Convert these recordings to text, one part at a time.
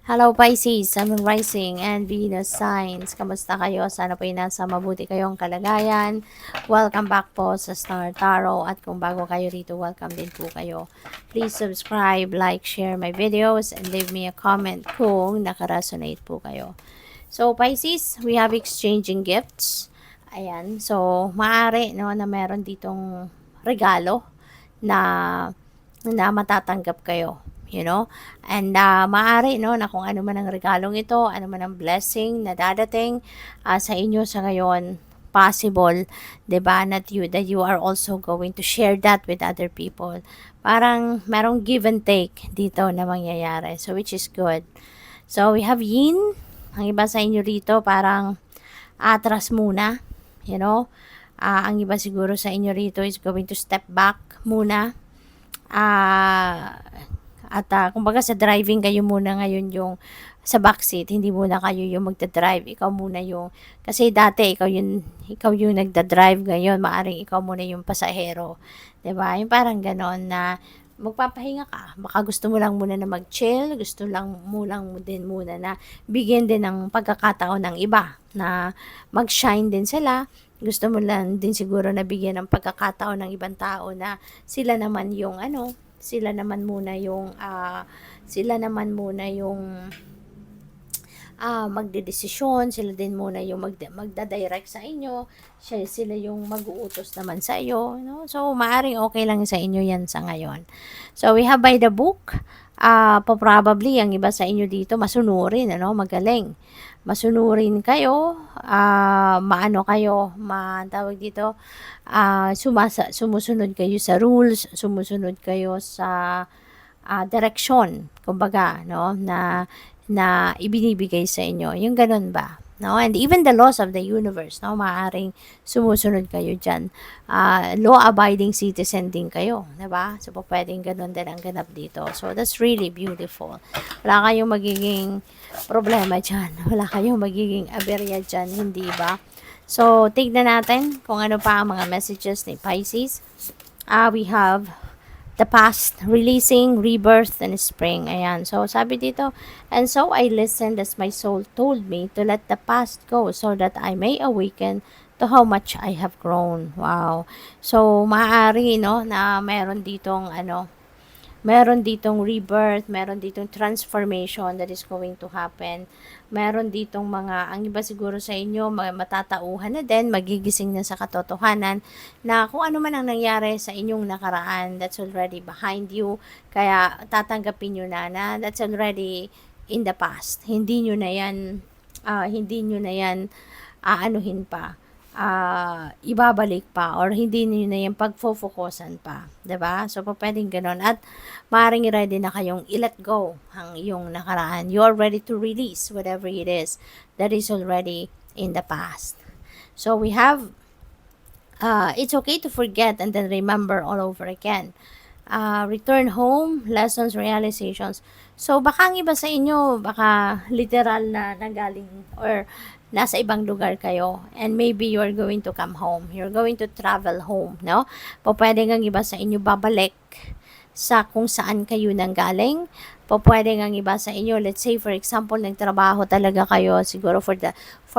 Hello Pisces, Sun Rising and Venus Signs. Kamusta kayo? Sana po nasa mabuti kayong kalagayan. Welcome back po sa Star Tarot at kung bago kayo rito, welcome din po kayo. Please subscribe, like, share my videos and leave me a comment kung nakaresonate po kayo. So Pisces, we have exchanging gifts. Ayan, so maaari no, na meron ditong regalo na matatanggap kayo, you know, and maaari no na kung ano man ang regalong ito, ano man ang blessing na dadating sa inyo sa ngayon, possible, 'di ba, that you are also going to share that with other people. Parang merong give and take dito na mangyayari, so which is good. So we have yin, ang iba sa inyo rito parang atras muna, you know. Ang iba siguro sa inyo rito is going to step back muna. Kumbaga sa driving kayo muna ngayon yung sa backseat, hindi muna kayo yung magda-drive, ikaw muna yung, kasi dati ikaw yung nagda-drive, ngayon maaring ikaw muna yung pasahero, 'di ba? Yung parang ganon na magpapahinga ka, baka gusto mo lang muna na mag-chill, gusto lang mo din muna na bigyan din ng pagkakataon ng iba na mag-shine din sila. Gusto mo lang din siguro na bigyan ng pagkakataon ng ibang tao na sila naman yung sila naman muna yung magdedesisyon, sila din muna yung magda-direct sa inyo, sila yung mag-uutos naman sa iyo, no? So maaring okay lang sa inyo yan sa ngayon. So we have by the book, probably ang iba sa inyo dito masunurin, magaling. Masunurin kayo, maano kayo, tawag dito, sumusunod kayo sa rules, sumusunod kayo sa direksyon, kumbaga, no, na ibinibigay sa inyo. Yung ganun ba? No? And even the laws of the universe, no? Maaaring sumusunod kayo dyan. Law-abiding citizen din kayo, diba? So, pwedeng ganun din ang ganap dito. So, that's really beautiful. Wala kayong magiging problema dyan. Wala kayong magiging aberya dyan, hindi ba? So, tignan natin kung ano pa ang mga messages ni Pisces. We have the past, releasing, rebirth, and spring. Ayan. So, sabi dito, and so I listened as my soul told me to let the past go so that I may awaken to how much I have grown. Wow. So, maaari, no, na meron ditong rebirth, meron ditong transformation that is going to happen. Meron ditong ang iba siguro sa inyo, matatauhan na din, magigising na sa katotohanan na kung ano man ang nangyari sa inyong nakaraan, that's already behind you. Kaya tatanggapin nyo na that's already in the past. Hindi nyo na yan aanuhin pa, ibabalik pa, or hindi niyo na yung pagfo-focusan pa, 'di ba? So pwedeng ganoon, at maaaring ready na kayong i-let go ang iyong nakaraan. You are ready to release whatever it is that is already in the past. So we have it's okay to forget and then remember all over again. Return home, lessons, realizations. So, baka ang iba sa inyo, baka literal na nanggaling or nasa ibang lugar kayo, and maybe you're going to come home. You're going to travel home, no? Pwede ang iba sa inyo babalik sa kung saan kayo nanggaling. Pwede ang iba sa inyo, let's say for example, nagtrabaho talaga kayo siguro for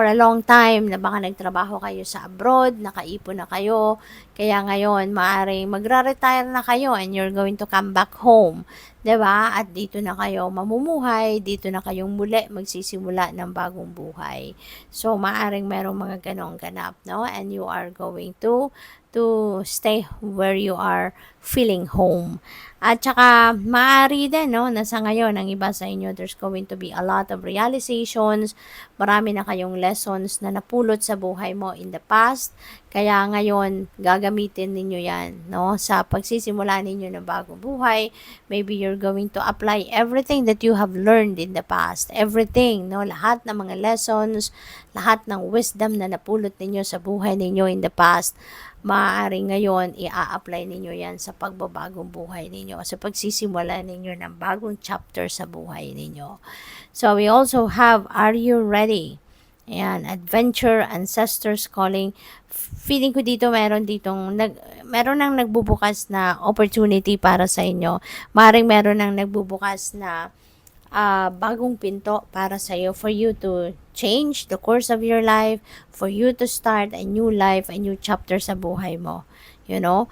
a long time, na baka nagtrabaho kayo sa abroad, nakaipon na kayo, kaya ngayon maaring magra-retire na kayo and you're going to come back home, 'di ba? At dito na kayo mamumuhay, dito na kayong muli magsisimula ng bagong buhay. So maaring merong mga ganong ganap, no? And you are going to stay where you are feeling home. At saka, maaari din, no, na sa ngayon, ang iba sa inyo, there's going to be a lot of realizations. Marami na kayong lessons na napulot sa buhay mo in the past. Kaya ngayon, gagamitin ninyo yan, no, sa pagsisimula ninyo ng bagong buhay. Maybe you're going to apply everything that you have learned in the past. Everything, no, lahat ng mga lessons, lahat ng wisdom na napulot ninyo sa buhay ninyo in the past, maaari ngayon i-apply ninyo yan sa pagbabagong buhay ninyo, sa pagsisimula ninyo ng bagong chapter sa buhay ninyo. So we also have, are you ready? Ayan, adventure, ancestors calling. Feeling ko dito meron nang nagbubukas na opportunity para sa inyo. Maring meron nang nagbubukas na bagong pinto para sa iyo, for you to change the course of your life, for you to start a new life, a new chapter sa buhay mo. You know?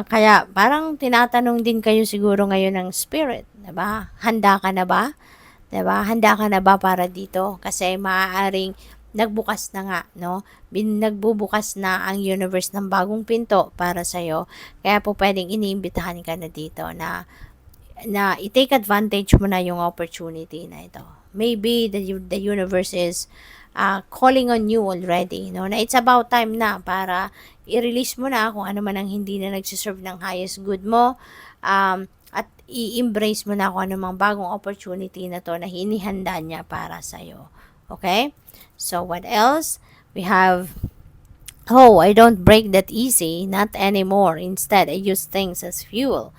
Kaya parang tinatanong din kayo siguro ngayon ng spirit, 'di ba? Handa ka na ba? 'Di ba? Handa ka na ba para dito? Kasi maaaring nagbukas na nga, no? Nagbubukas na ang universe ng bagong pinto para sa iyo. Kaya po pwedeng iniimbitahan ka na dito na i-take advantage mo na yung opportunity na ito. Maybe the universe is calling on you already, no? Na it's about time na para i-release mo na kung ano man ang hindi na nagsiserve ng highest good mo, at i-embrace mo na kung ano mang bagong opportunity na to na hinihanda niya para sa'yo. Okay? So, what else? We have, oh, I don't break that easy, not anymore. Instead, I use things as fuel.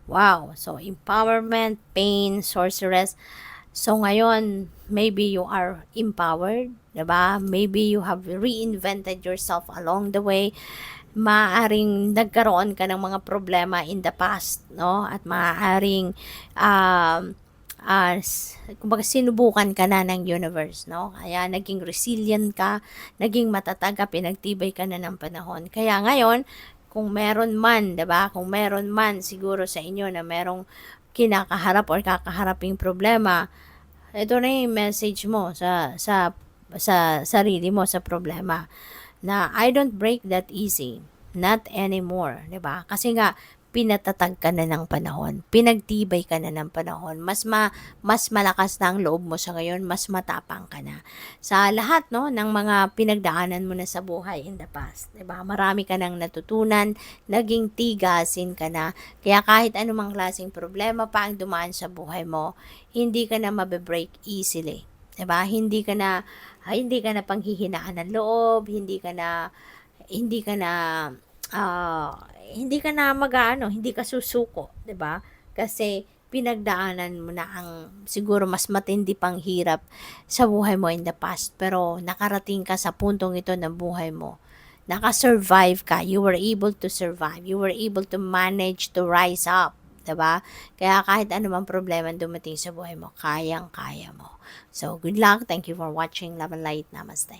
Wow. So, empowerment, pain, sorceress. So, ngayon, maybe you are empowered, diba? Maybe you have reinvented yourself along the way. Maaaring nagkaroon ka ng mga problema in the past, no? At maaaring, kumbaga sinubukan ka na ng universe, no? Kaya naging resilient ka, naging matatag ka, pinagtibay ka na ng panahon. Kaya ngayon, kung meron man, 'di ba? Kung meron man siguro sa inyo na merong kinakaharap or kakaharaping problema, ito na yung message mo sa sarili mo sa problema na I don't break that easy, not anymore, 'di ba? Kasi nga pinatatag ka na ng panahon, pinagtibay ka na ng panahon, mas malakas na ang loob mo sa ngayon, mas matapang ka na. Sa lahat, no, ng mga pinagdaanan mo na sa buhay in the past, 'di ba? Marami ka nang natutunan, naging tigasin ka na. Kaya kahit anumang klaseng problema pa ang dumaan sa buhay mo, hindi ka na mabe-break easily. 'Di ba? Hindi ka na panghihinaan ng loob, hindi ka na hindi ka susuko, 'di ba? Kasi pinagdaanan mo na ang siguro mas matindi pang hirap sa buhay mo in the past, pero nakarating ka sa puntong ito ng buhay mo. Naka-survive ka, you were able to survive, you were able to manage to rise up, 'di ba? Kaya kahit anumang problema dumating sa buhay mo, kayang-kaya mo. So, good luck. Thank you for watching. Love and light. Namaste.